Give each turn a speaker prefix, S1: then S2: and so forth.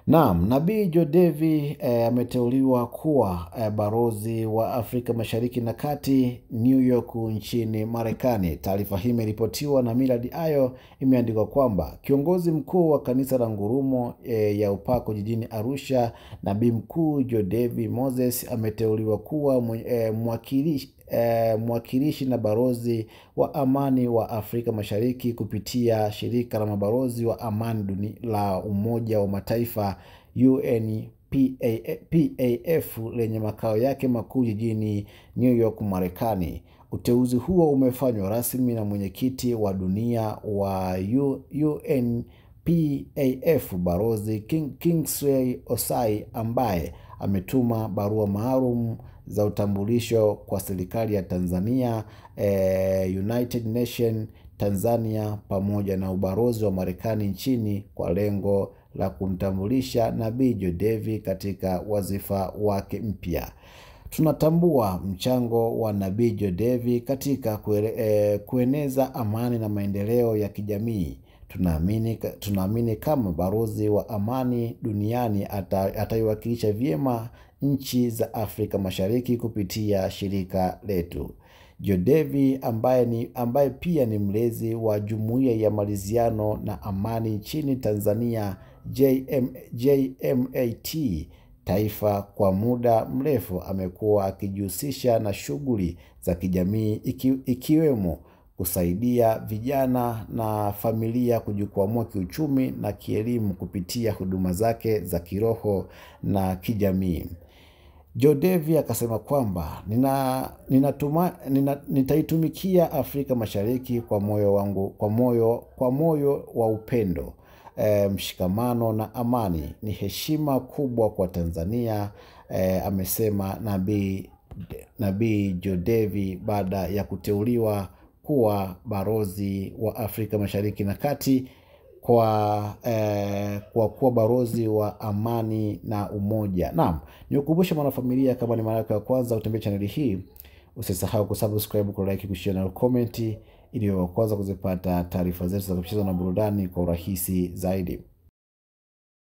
S1: Naam, Nabii Jodevi ameteuliwa kuwa balozi wa Afrika Mashariki na Kati New York nchini Marekani. Taarifa hii imeripotiwa na Millard Ayo. Imeandikwa kwamba kiongozi mkuu wa kanisa la Ngurumo ya Upako jijini Arusha, Nabii Mkuu Jodevi Moses ameteuliwa kuwa mwakilishi na balozi wa amani wa Afrika Mashariki kupitia shirika la mabalozi wa amani la Umoja wa Mataifa UNPAF lenye makao yake makuu jijini New York, Marekani. Uteuzi huo umefanywa rasmi na mwenyekiti wa dunia wa UNPAF Balozi Kingsley Osai, ambaye ametuma barua maalum za utambulisho kwa serikali ya Tanzania, United Nation Tanzania pamoja na ubalozi wa Marekani nchini kwa lengo la kumtambulisha Nabii Jodevi katika wazifa wake mpya. Tunatambua mchango wa Nabii Jodevi katika kueneza amani na maendeleo ya kijamii. Tunaamini kama balozi wa amani duniani ataiwakilisha vyema nchi za Afrika Mashariki kupitia shirika letu. Jodevi ambaye pia ni mlezi wa Jumuiya ya Maridhiano na Amani nchini Tanzania JMAT Taifa, kwa muda mrefu amekuwa akijihusisha na shughuli za kijamii ikiwemo kusaidia vijana na familia kujikwamua kiuchumi na kielimu kupitia huduma zake za kiroho na kijamii. Jodevi akasema kwamba nitaitumikia Afrika Mashariki kwa moyo wangu, kwa moyo wa upendo, mshikamano na amani. Ni heshima kubwa kwa Tanzania, amesema Nabii Jodevi baada ya kuteuliwa kuwa balozi wa Afrika Mashariki na Kati kwa kuwa balozi wa amani na umoja. Naam, nikukumbusha mwanafamilia, kama ni mara yako ya kwanza kutembelea channel hii, usisahau kusubscribe, ku like, kushare na comment ili uwe wa kwanza kuzipata taarifa zetu za michezo na burudani kwa urahisi zaidi.